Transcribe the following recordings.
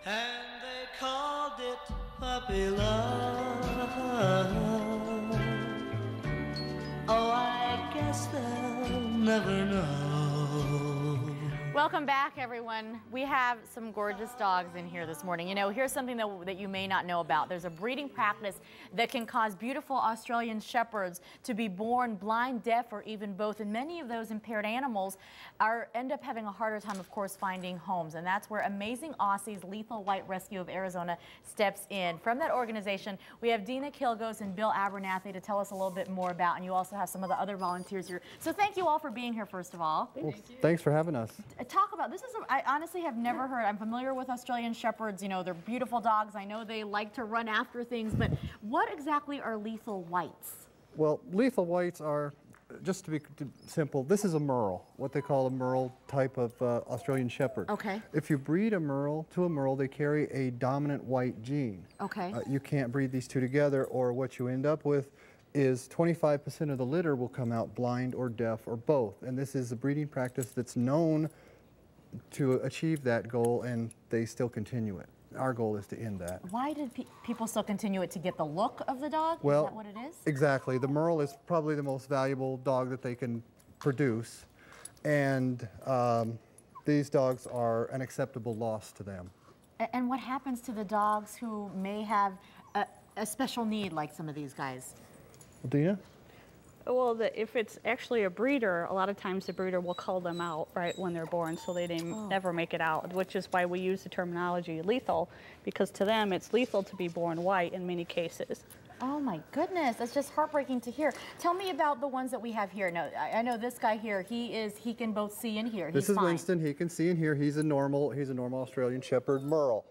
and they called it puppy love. Oh, I guess they'll never know. Welcome back, everyone. We have some gorgeous dogs in here this morning. You know, here's something that you may not know about. There's a breeding practice that can cause beautiful Australian Shepherds to be born blind, deaf, or even both. And many of those impaired animals end up having a harder time, of course, finding homes. And that's where amazing Aussies Lethal White Rescue of Arizona steps in. From that organization, we have Dina Kilgos and Bill Abernathy to tell us a little bit more about. And you also have some of the other volunteers here. So thank you all for being here, first of all. Well, thanks for having us. Talk about this. I honestly have never heard. I'm familiar with Australian Shepherds. You know, they're beautiful dogs. I know they like to run after things, but what exactly are lethal whites? Well, lethal whites are, just to be simple, this is a merle, what they call a merle type of Australian Shepherd. Okay. If you breed a merle to a merle, they carry a dominant white gene. Okay. You can't breed these two together, or what you end up with is 25% of the litter will come out blind or deaf or both. And this is a breeding practice that's known to achieve that goal, and they still continue it. Our goal is to end that. Why did people still continue it? To get the look of the dog? Well, is that what it is? Exactly. The merle is probably the most valuable dog that they can produce, and these dogs are an acceptable loss to them. And what happens to the dogs who may have a special need like some of these guys? Dina? Well, if it's actually a breeder, a lot of times the breeder will cull them out right when they're born, so they never make it out, which is why we use the terminology lethal, because to them it's lethal to be born white in many cases. Oh my goodness, that's just heartbreaking to hear. Tell me about the ones that we have here. Now, I know this guy here, he can both see and hear. This is fine. Winston, he can see and hear. He's a normal Australian Shepherd merle.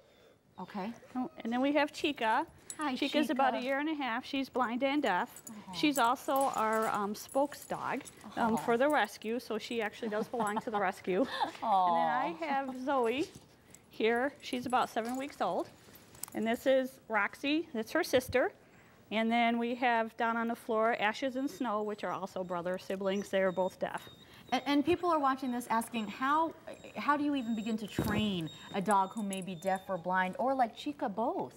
Okay. Oh, and then we have Chica. Hi, Chica's about 1.5 years. She's blind and deaf. She's also our spokes dog for the rescue, so she actually does belong to the rescue. And then I have Zoe here. She's about 7 weeks old. And this is Roxy. That's her sister. And then we have down on the floor Ashes and Snow, which are also brother siblings. They are both deaf. And people are watching this asking, how do you even begin to train a dog who may be deaf or blind, or like Chica, both?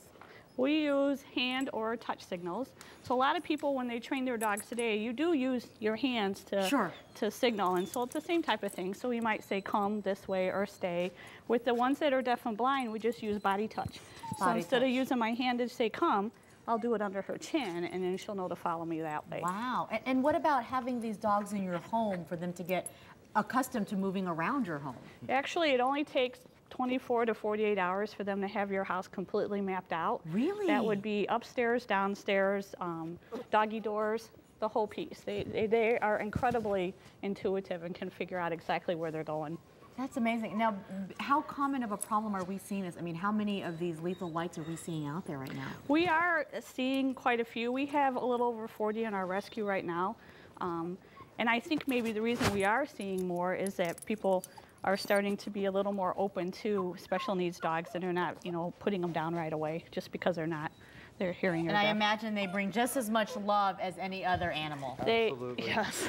We use hand or touch signals. So a lot of people, when they train their dogs today, you do use your hands to signal. And so it's the same type of thing. So we might say, come this way or stay. With the ones that are deaf and blind, we just use body touch. So instead of using my hand to say, come, I'll do it under her chin, and then she'll know to follow me that way. Wow. And what about having these dogs in your home for them to get accustomed to moving around your home? Actually, it only takes 24 to 48 hours for them to have your house completely mapped out. Really? That would be upstairs, downstairs, doggy doors, the whole piece. They are incredibly intuitive and can figure out exactly where they're going. That's amazing. Now, how common of a problem are we seeing this? I mean, how many of these lethal whites are we seeing out there right now? We are seeing quite a few. We have a little over 40 in our rescue right now. And I think maybe the reason we are seeing more is that people are starting to be a little more open to special needs dogs, and they're not, you know, putting them down right away just because they're hearing or And deaf. I imagine they bring just as much love as any other animal. Absolutely. Yes.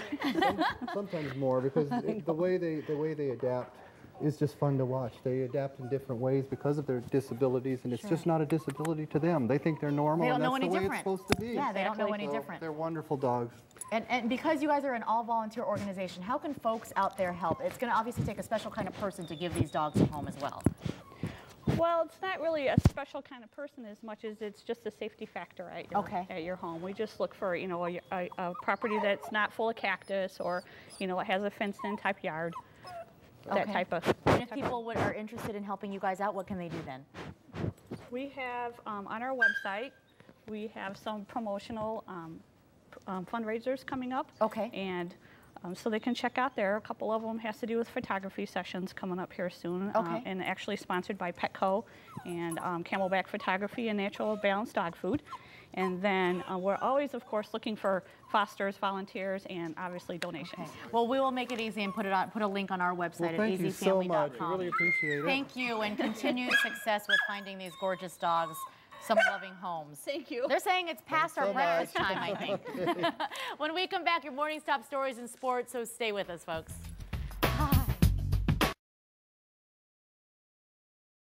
Sometimes more, because the way they adapt is just fun to watch. They adapt in different ways because of their disabilities, and it's just not a disability to them. They think they're normal, They don't and know that's any the way different. it's supposed to be. Yeah, they don't know any different. They're wonderful dogs. And because you guys are an all-volunteer organization, how can folks out there help? It's going to obviously take a special kind of person to give these dogs a home as well. Well, it's not really a special kind of person as much as it's just a safety factor at your home. We just look for, you know, a property that's not full of cactus, or, you know, it has a fenced-in type yard. That type of. And if people are interested in helping you guys out, what can they do then? We have on our website, we have some promotional fundraisers coming up. Okay. And so they can check out there. A couple of them has to do with photography sessions coming up here soon. Okay. And actually sponsored by Petco and Camelback Photography and Natural Balanced Dog Food. And then we're always, of course, looking for fosters, volunteers, and obviously donations. Okay. Well, we will make it easy and put a link on our website at Thank you so much. I really appreciate it. Thank you, and continued success with finding these gorgeous dogs some loving homes. Thank you. They're saying it's past our so breakfast time, I think. When we come back, your morning's top stories in sports, so stay with us, folks.